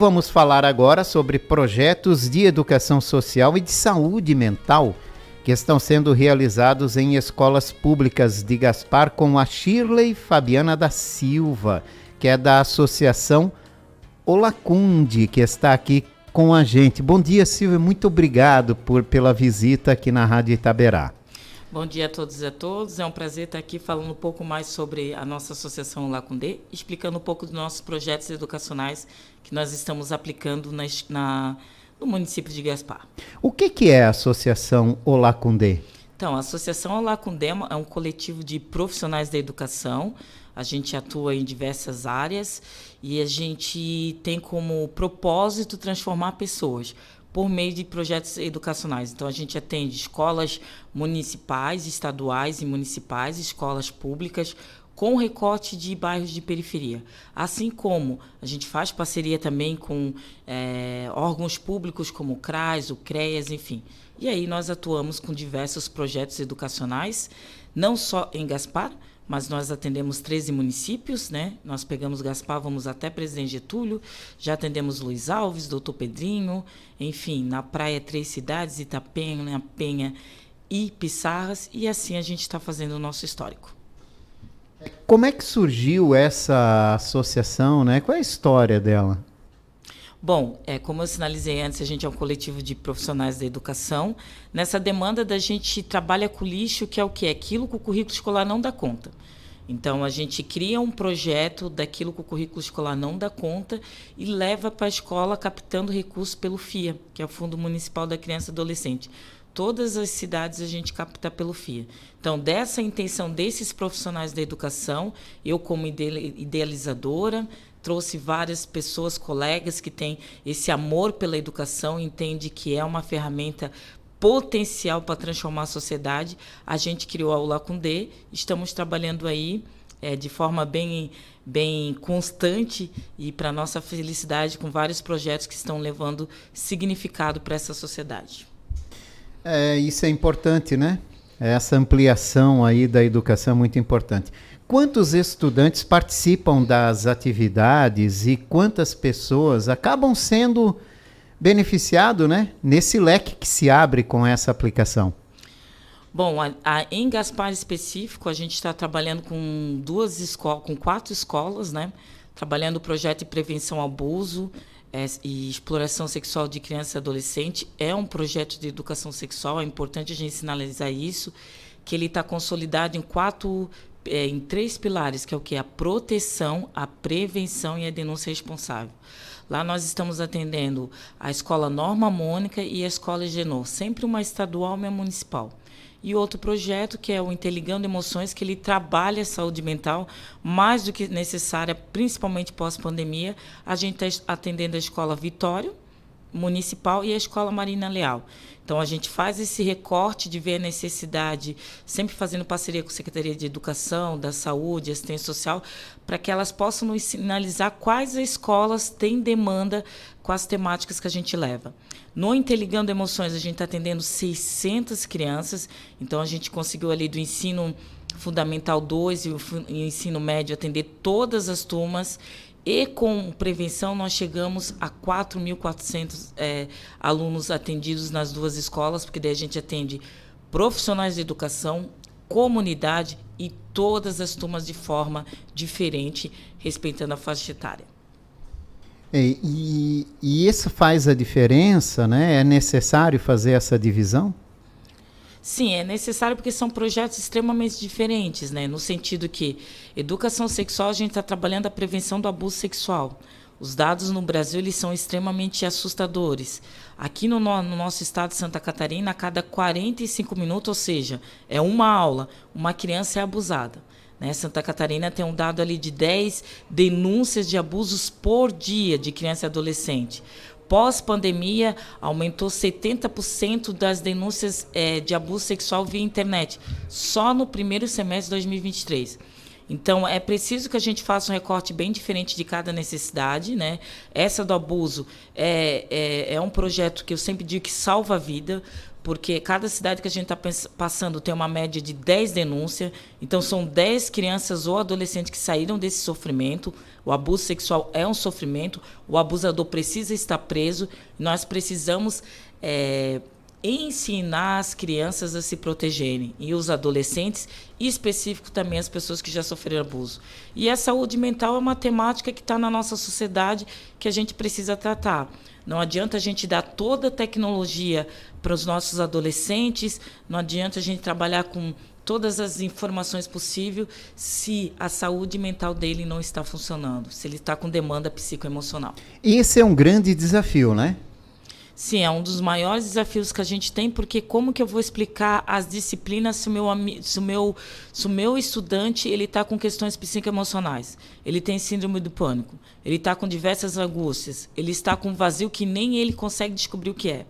Vamos falar agora sobre projetos de educação social e de saúde mental que estão sendo realizados em escolas públicas de Gaspar com a Shirley Fabiana da Silva, que é da Associação Olacunde, que está aqui com a gente. Bom dia, Silvia, muito obrigado pela visita aqui na Rádio Itaberá. Bom dia a todos e a todos. É um prazer estar aqui falando um pouco mais sobre a nossa Associação Olacunde, explicando um pouco dos nossos projetos educacionais que nós estamos aplicando no município de Gaspar. O que é a Associação Olacunde? Então, a Associação Olacunde é um coletivo de profissionais da educação. A gente atua em diversas áreas e a gente tem como propósito transformar pessoas por meio de projetos educacionais. Então, a gente atende escolas municipais, estaduais e municipais, escolas públicas, com recorte de bairros de periferia. Assim como a gente faz parceria também com órgãos públicos como o CRAS, o CREAS, enfim. E aí nós atuamos com diversos projetos educacionais, não só em Gaspar, mas nós atendemos 13 municípios, né? Nós pegamos Gaspar, vamos até Presidente Getúlio, já atendemos Luiz Alves, Doutor Pedrinho, enfim, na praia 3 cidades, Itapenha, Penha e Pissarras, e assim a gente está fazendo o nosso histórico. Como é que surgiu essa associação, né? Qual é a história dela? Bom, como eu sinalizei antes, a gente é um coletivo de profissionais da educação. Nessa demanda da gente trabalha com lixo, que é o quê? Aquilo que o currículo escolar não dá conta. Então, a gente cria um projeto daquilo que o currículo escolar não dá conta e leva para a escola captando recursos pelo FIA, que é o Fundo Municipal da Criança e Adolescente. Todas as cidades a gente capta pelo FIA. Então, dessa intenção desses profissionais da educação, eu como idealizadora, trouxe várias pessoas, colegas que têm esse amor pela educação, entende que é uma ferramenta potencial para transformar a sociedade. A gente criou a Olacunde, estamos trabalhando aí de forma bem constante e, para nossa felicidade, com vários projetos que estão levando significado para essa sociedade. Isso é importante, né? Essa ampliação aí da educação é muito importante. Quantos estudantes participam das atividades e quantas pessoas acabam sendo beneficiados, né, nesse leque que se abre com essa aplicação? Bom, em Gaspar específico, a gente está trabalhando com 4 escolas, né? Trabalhando o projeto de prevenção ao abuso e exploração sexual de criança e adolescente. É um projeto de educação sexual, é importante a gente sinalizar isso, que ele está consolidado em 3 pilares, que é o quê? A proteção, a prevenção e a denúncia responsável. Lá nós estamos atendendo a Escola Norma Mônica e a Escola Genô, sempre uma estadual e uma municipal. E outro projeto, que é o Interligando Emoções, que ele trabalha a saúde mental mais do que necessária, principalmente pós-pandemia. A gente está atendendo a Escola Vitório Municipal e a Escola Marina Leal. Então, a gente faz esse recorte de ver a necessidade, sempre fazendo parceria com a Secretaria de Educação, da Saúde, Assistência Social, para que elas possam nos sinalizar quais escolas têm demanda com as temáticas que a gente leva. No Interligando Emoções, a gente está atendendo 600 crianças, então a gente conseguiu ali do ensino fundamental 2 e o ensino médio atender todas as turmas. E com prevenção, nós chegamos a 4.400 alunos atendidos nas 2 escolas, porque daí a gente atende profissionais de educação, comunidade e todas as turmas de forma diferente, respeitando a faixa etária. E isso faz a diferença, né? É necessário fazer essa divisão? Sim, é necessário porque são projetos extremamente diferentes, né? No sentido que educação sexual, a gente está trabalhando a prevenção do abuso sexual. Os dados no Brasil eles são extremamente assustadores. Aqui no nosso estado de Santa Catarina, a cada 45 minutos, ou seja, é uma aula, uma criança é abusada. Né? Santa Catarina tem um dado ali de 10 denúncias de abusos por dia de criança e adolescente. Pós-pandemia, aumentou 70% das denúncias de abuso sexual via internet, só no primeiro semestre de 2023. Então, é preciso que a gente faça um recorte bem diferente de cada necessidade, né? Essa do abuso é um projeto que eu sempre digo que salva a vida, porque cada cidade que a gente está passando tem uma média de 10 denúncias, então são 10 crianças ou adolescentes que saíram desse sofrimento. O abuso sexual é um sofrimento, o abusador precisa estar preso, nós precisamos ensinar as crianças a se protegerem, e os adolescentes, e específico também as pessoas que já sofreram abuso. E a saúde mental é uma temática que está na nossa sociedade que a gente precisa tratar. Não adianta a gente dar toda a tecnologia para os nossos adolescentes, não adianta a gente trabalhar com todas as informações possíveis se a saúde mental dele não está funcionando, se ele está com demanda psicoemocional. Esse é um grande desafio, né? Sim, é um dos maiores desafios que a gente tem, porque como que eu vou explicar as disciplinas se o meu estudante ele está com questões psicoemocionais, ele tem síndrome do pânico, ele está com diversas angústias, ele está com um vazio que nem ele consegue descobrir o que é.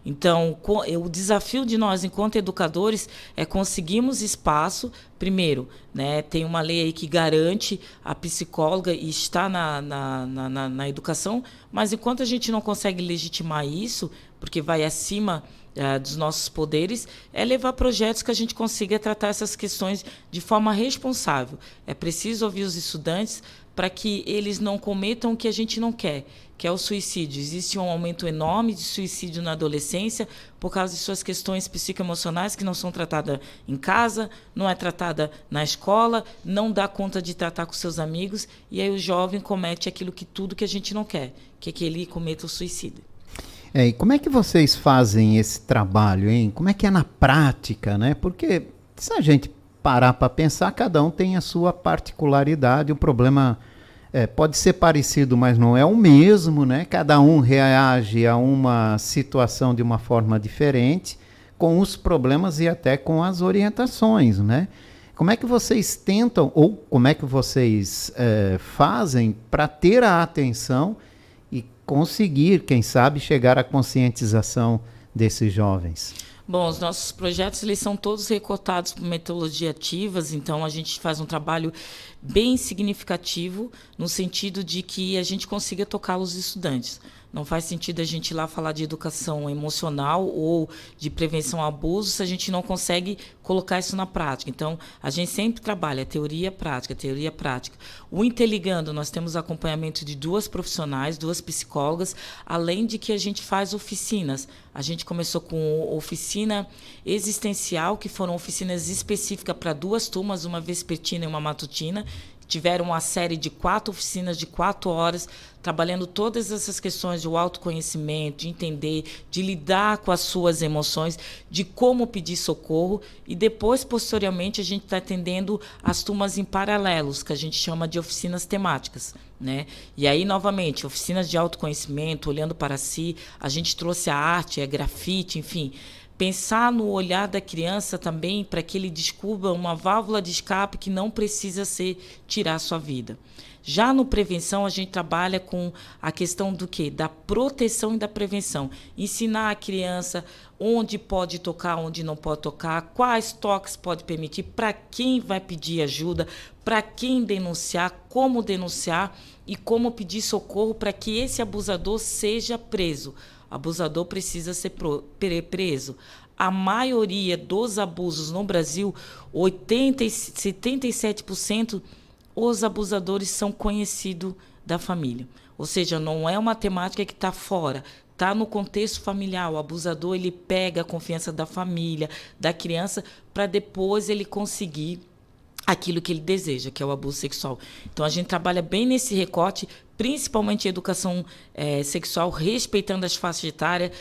Então, o desafio de nós, enquanto educadores, é conseguirmos espaço. Primeiro, né, tem uma lei aí que garante a psicóloga e está na educação, mas enquanto a gente não consegue legitimar isso, porque vai acima dos nossos poderes, é levar projetos que a gente consiga tratar essas questões de forma responsável. É preciso ouvir os estudantes para que eles não cometam o que a gente não quer, que é o suicídio. Existe um aumento enorme de suicídio na adolescência por causa de suas questões psicoemocionais que não são tratadas em casa, não é tratada na escola, não dá conta de tratar com seus amigos, e aí o jovem comete tudo que a gente não quer, que é que ele cometa o suicídio. E como é que vocês fazem esse trabalho, hein? Como é que é na prática, né? Porque se a gente parar para pensar, cada um tem a sua particularidade, o problema pode ser parecido, mas não é o mesmo, né? Cada um reage a uma situação de uma forma diferente, com os problemas e até com as orientações, né? Como é que vocês tentam, ou como é que vocês fazem para ter a atenção e conseguir, quem sabe, chegar à conscientização desses jovens? Bom, os nossos projetos eles são todos recortados por metodologias ativas, então a gente faz um trabalho bem significativo no sentido de que a gente consiga tocar os estudantes. Não faz sentido a gente ir lá falar de educação emocional ou de prevenção ao abuso se a gente não consegue colocar isso na prática. Então, a gente sempre trabalha teoria prática, teoria prática. O Interligando, nós temos acompanhamento de 2 profissionais, 2 psicólogas, além de que a gente faz oficinas. A gente começou com oficina existencial, que foram oficinas específicas para 2 turmas, uma vespertina e uma matutina. Tiveram uma série de 4 oficinas de 4 horas, trabalhando todas essas questões de autoconhecimento, de entender, de lidar com as suas emoções, de como pedir socorro. E depois, posteriormente, a gente está atendendo as turmas em paralelos, que a gente chama de oficinas temáticas, né? E aí, novamente, oficinas de autoconhecimento, olhando para si, a gente trouxe a arte, grafite, enfim. Pensar no olhar da criança também para que ele descubra uma válvula de escape que não precisa ser tirar a sua vida. Já no prevenção, a gente trabalha com a questão do quê? Da proteção e da prevenção. Ensinar a criança onde pode tocar, onde não pode tocar, quais toques pode permitir, para quem vai pedir ajuda, para quem denunciar, como denunciar e como pedir socorro para que esse abusador seja preso. Abusador precisa ser preso. A maioria dos abusos no Brasil, 77%, os abusadores são conhecidos da família. Ou seja, não é uma temática que está fora, está no contexto familiar. O abusador ele pega a confiança da família, da criança, para depois ele conseguir aquilo que ele deseja, que é o abuso sexual. Então, a gente trabalha bem nesse recorte, principalmente a educação sexual, respeitando as faixas etárias,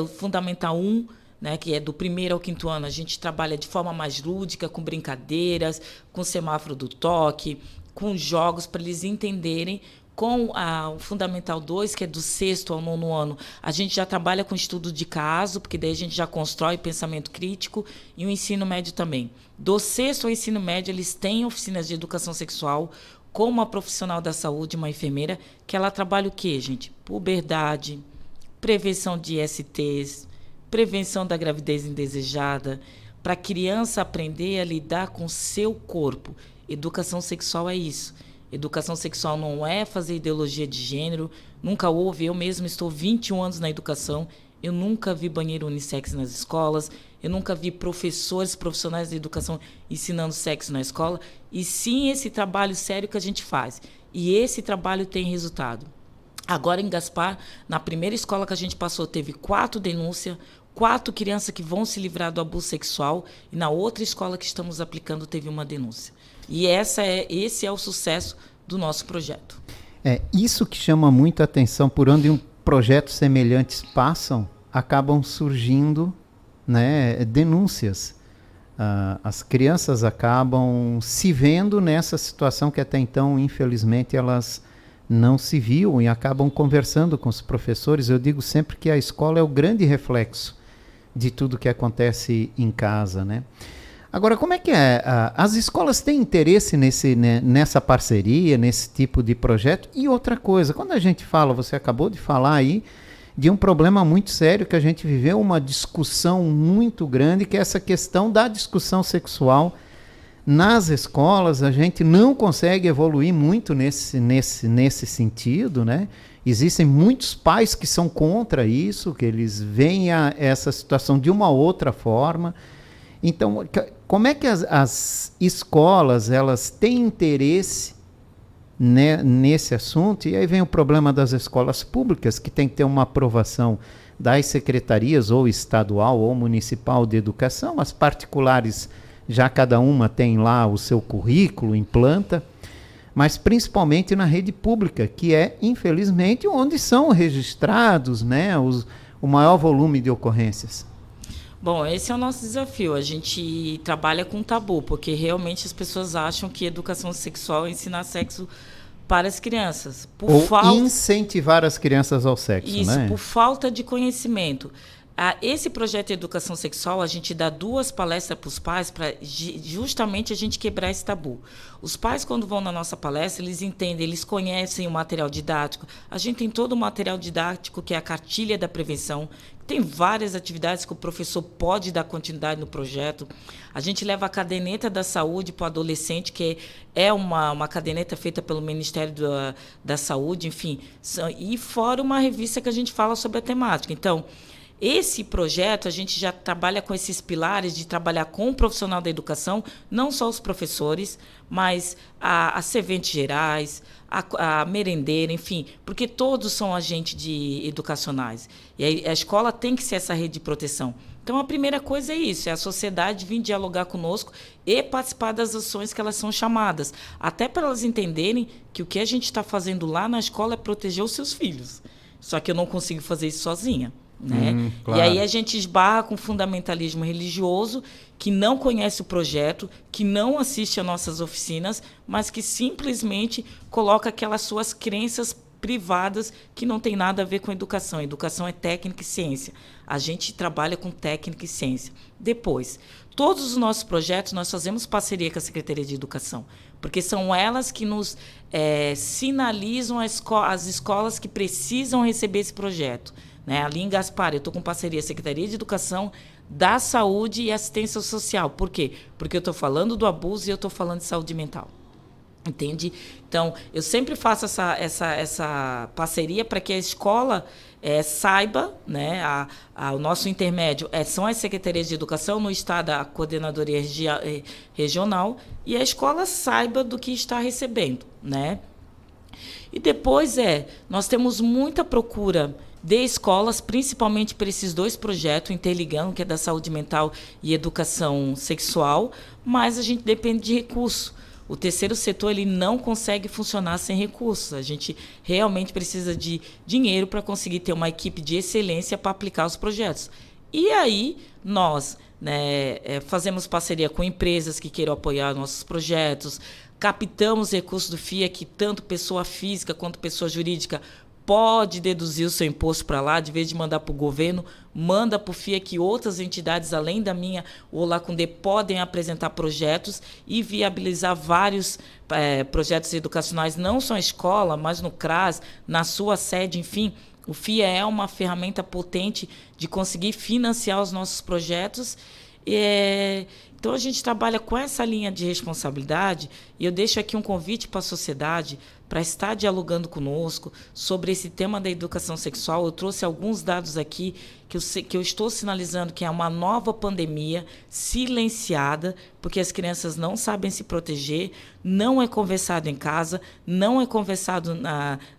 o Fundamental 1, né, que é do 1º ao 5º ano, a gente trabalha de forma mais lúdica, com brincadeiras, com semáforo do toque, com jogos, para eles entenderem. Com o Fundamental 2, que é do 6º ao 9º ano, a gente já trabalha com estudo de caso, porque daí a gente já constrói pensamento crítico, e o ensino médio também. Do 6º ao ensino médio, eles têm oficinas de educação sexual, com uma profissional da saúde, uma enfermeira, que ela trabalha o quê, gente? Puberdade, prevenção de ISTs, prevenção da gravidez indesejada, para a criança aprender a lidar com o seu corpo. Educação sexual é isso. Educação sexual não é fazer ideologia de gênero, nunca houve. Eu mesmo estou 21 anos na educação, eu nunca vi banheiro unissex nas escolas, eu nunca vi professores profissionais da educação ensinando sexo na escola, e sim esse trabalho sério que a gente faz. E esse trabalho tem resultado. Agora, em Gaspar, na primeira escola que a gente passou, teve 4 denúncias, 4 crianças que vão se livrar do abuso sexual, e na outra escola que estamos aplicando teve uma denúncia. E esse é o sucesso do nosso projeto. É isso que chama muito a atenção. Por onde projetos semelhantes passam, acabam surgindo, né, denúncias. As crianças acabam se vendo nessa situação que até então, infelizmente, elas não se viam e acabam conversando com os professores. Eu digo sempre que a escola é o grande reflexo de tudo que acontece em casa, né? Agora, como é que é? As escolas têm interesse nessa parceria, nesse tipo de projeto? E outra coisa, quando a gente fala, você acabou de falar aí, de um problema muito sério que a gente viveu, uma discussão muito grande, que é essa questão da discussão sexual nas escolas. A gente não consegue evoluir muito nesse sentido, né? Existem muitos pais que são contra isso, que eles veem essa situação de uma outra forma. Então, como é que as escolas elas têm interesse, né, nesse assunto? E aí vem o problema das escolas públicas, que tem que ter uma aprovação das secretarias, ou estadual ou municipal de educação. As particulares, já cada uma tem lá o seu currículo, implanta, mas principalmente na rede pública, que é, infelizmente, onde são registrados, né, o maior volume de ocorrências. Bom, esse é o nosso desafio. A gente trabalha com tabu, porque realmente as pessoas acham que educação sexual é ensinar sexo para as crianças. Incentivar as crianças ao sexo, isso, né? Por falta de conhecimento. Esse projeto de educação sexual, a gente dá 2 palestras para os pais para justamente a gente quebrar esse tabu. Os pais, quando vão na nossa palestra, eles entendem, eles conhecem o material didático. A gente tem todo o material didático, que é a cartilha da prevenção. Tem várias atividades que o professor pode dar continuidade no projeto. A gente leva a caderneta da saúde para o adolescente, que é uma caderneta feita pelo Ministério da Saúde, enfim. E fora uma revista que a gente fala sobre a temática. Então, esse projeto, a gente já trabalha com esses pilares de trabalhar com o profissional da educação, não só os professores, mas as serventes gerais, a merendeira, enfim, porque todos são agentes educacionais. E aí a escola tem que ser essa rede de proteção. Então, a primeira coisa é isso, é a sociedade vir dialogar conosco e participar das ações que elas são chamadas, até para elas entenderem que o que a gente está fazendo lá na escola é proteger os seus filhos. Só que eu não consigo fazer isso sozinha. Né? Claro. E aí a gente esbarra com fundamentalismo religioso, que não conhece o projeto, que não assiste a nossas oficinas, mas que simplesmente coloca aquelas suas crenças privadas que não tem nada a ver com educação. Educação é técnica e ciência. A gente trabalha com técnica e ciência. Depois, todos os nossos projetos nós fazemos parceria com a Secretaria de Educação, porque são elas que nos sinalizam as escolas que precisam receber esse projeto. Né? Ali em Gaspar, eu estou com parceria Secretaria de Educação, da Saúde e Assistência Social. Por quê? Porque eu estou falando do abuso e eu estou falando de saúde mental. Entende? Então, eu sempre faço essa parceria para que a escola saiba, né? O nosso intermédio são as secretarias de educação, no estado a coordenadoria regional, e a escola saiba do que está recebendo. Né? E depois nós temos muita procura de escolas, principalmente para esses 2 projetos, Interligando, que é da saúde mental e educação sexual, mas a gente depende de recurso. O terceiro setor ele não consegue funcionar sem recursos. A gente realmente precisa de dinheiro para conseguir ter uma equipe de excelência para aplicar os projetos. E aí nós fazemos parceria com empresas que queiram apoiar nossos projetos, captamos recursos do FIA, que tanto pessoa física quanto pessoa jurídica pode deduzir o seu imposto para lá, de vez de mandar para o governo, manda para o FIA, que outras entidades, além da minha, o Olacundê, podem apresentar projetos e viabilizar vários projetos educacionais, não só a escola, mas no CRAS, na sua sede, enfim. O FIA é uma ferramenta potente de conseguir financiar os nossos projetos. Então, a gente trabalha com essa linha de responsabilidade e eu deixo aqui um convite para a sociedade para estar dialogando conosco sobre esse tema da educação sexual. Eu trouxe alguns dados aqui que eu estou sinalizando que é uma nova pandemia silenciada, porque as crianças não sabem se proteger, não é conversado em casa, não é conversado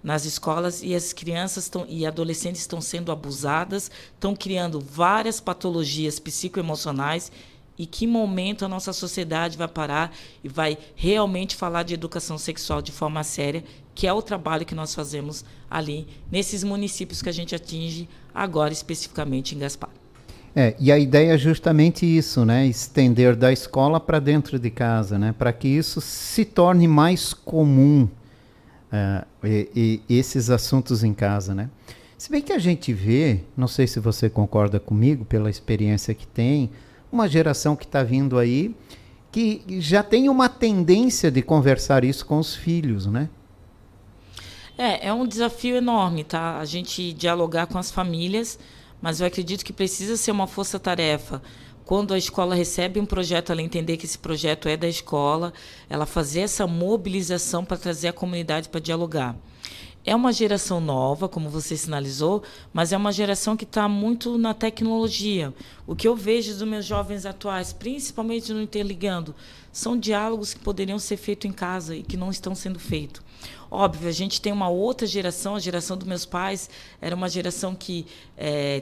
nas escolas, e as crianças e adolescentes estão sendo abusadas, estão criando várias patologias psicoemocionais. E que momento a nossa sociedade vai parar e vai realmente falar de educação sexual de forma séria, que é o trabalho que nós fazemos ali, nesses municípios que a gente atinge agora, especificamente em Gaspar. E a ideia é justamente isso, né? Estender da escola para dentro de casa, né? Para que isso se torne mais comum, esses assuntos em casa, né? Se bem que a gente vê, não sei se você concorda comigo, pela experiência que tem, uma geração que está vindo aí que já tem uma tendência de conversar isso com os filhos, né? É um desafio enorme, tá? A gente dialogar com as famílias, mas eu acredito que precisa ser uma força-tarefa. Quando a escola recebe um projeto, ela entender que esse projeto é da escola, ela fazer essa mobilização para trazer a comunidade para dialogar. É uma geração nova, como você sinalizou, mas é uma geração que está muito na tecnologia. O que eu vejo dos meus jovens atuais, principalmente no Interligando, são diálogos que poderiam ser feitos em casa e que não estão sendo feitos. Óbvio, a gente tem uma outra geração, a geração dos meus pais era uma geração que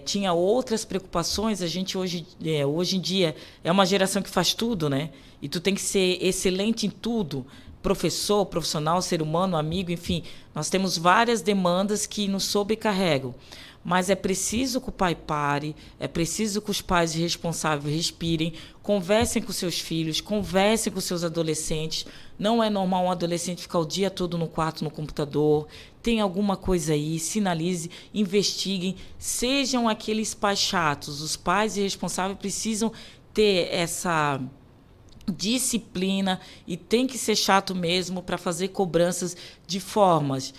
tinha outras preocupações. A gente hoje em dia é uma geração que faz tudo, né? E tu tem que ser excelente em tudo. Professor, profissional, ser humano, amigo, enfim, nós temos várias demandas que nos sobrecarregam. Mas é preciso que o pai pare, é preciso que os pais responsáveis respirem, conversem com seus filhos, conversem com seus adolescentes. Não é normal um adolescente ficar o dia todo no quarto, no computador. Tem alguma coisa aí, sinalize, investiguem, sejam aqueles pais chatos. Os pais responsáveis precisam ter essa disciplina e tem que ser chato mesmo para fazer cobranças de formas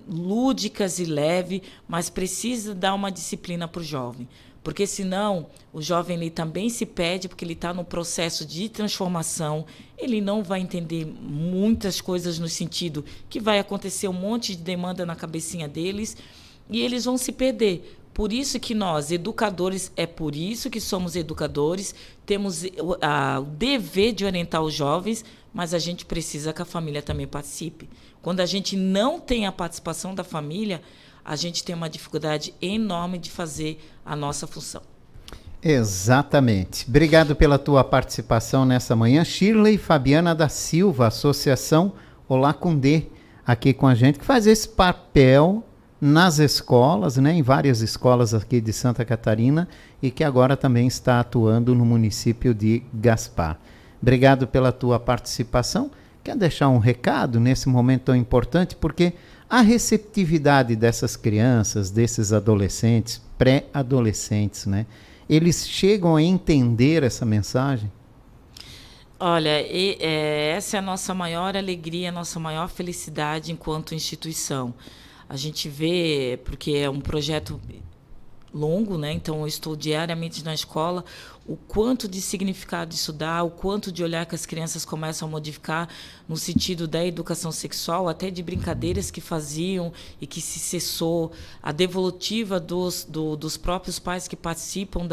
lúdicas e leve, mas precisa dar uma disciplina para o jovem, porque senão o jovem ele também se perde, porque ele está no processo de transformação, ele não vai entender muitas coisas no sentido que vai acontecer um monte de demanda na cabecinha deles e eles vão se perder. Por isso que nós, educadores, é por isso que somos educadores, temos o dever de orientar os jovens, mas a gente precisa que a família também participe. Quando a gente não tem a participação da família, a gente tem uma dificuldade enorme de fazer a nossa função. Exatamente. Obrigado pela tua participação nessa manhã. Shirley Fabiana da Silva, Associação Olá com D, aqui com a gente, que faz esse papel nas escolas, né, em várias escolas aqui de Santa Catarina e que agora também está atuando no município de Gaspar. Obrigado pela tua participação. Quer deixar um recado nesse momento tão importante? Porque a receptividade dessas crianças, desses adolescentes, pré-adolescentes, né, eles chegam a entender essa mensagem? Olha, essa é a nossa maior alegria, a nossa maior felicidade enquanto instituição. A gente vê, porque é um projeto longo, né? Então eu estou diariamente na escola, o quanto de significado isso dá, o quanto de olhar que as crianças começam a modificar no sentido da educação sexual, até de brincadeiras que faziam e que se cessou, a devolutiva dos próprios pais que participam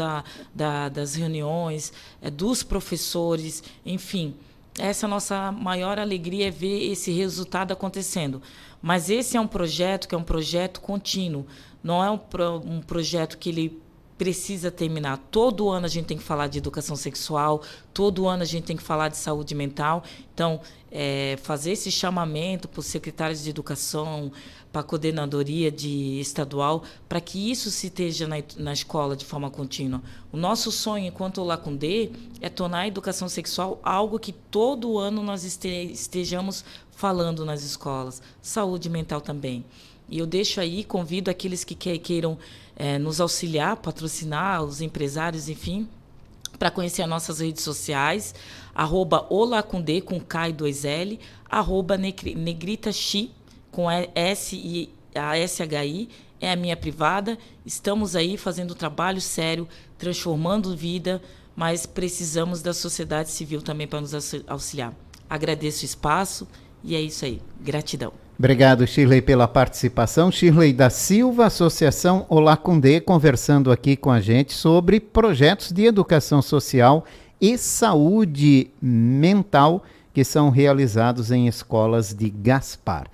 das reuniões, dos professores, enfim. Essa é a nossa maior alegria, é ver esse resultado acontecendo. Mas esse é um projeto que é um projeto contínuo, não é um projeto que ele precisa terminar. Todo ano a gente tem que falar de educação sexual, todo ano a gente tem que falar de saúde mental. Então, fazer esse chamamento para os secretários de educação, para a coordenadoria estadual, para que isso se esteja na escola de forma contínua. O nosso sonho, enquanto Olá com D, é tornar a educação sexual algo que todo ano nós estejamos falando nas escolas. Saúde mental também. E eu deixo aí, convido aqueles que queiram nos auxiliar, patrocinar, os empresários, enfim, para conhecer as nossas redes sociais, @olacondê, com K e 2L, @negritaxi, com S e a SHI, é a minha privada. Estamos aí fazendo trabalho sério, transformando vida, mas precisamos da sociedade civil também para nos auxiliar. Agradeço o espaço e é isso aí. Gratidão. Obrigado, Shirley, pela participação. Shirley da Silva, Associação Olá Condé, conversando aqui com a gente sobre projetos de educação social e saúde mental que são realizados em escolas de Gaspar.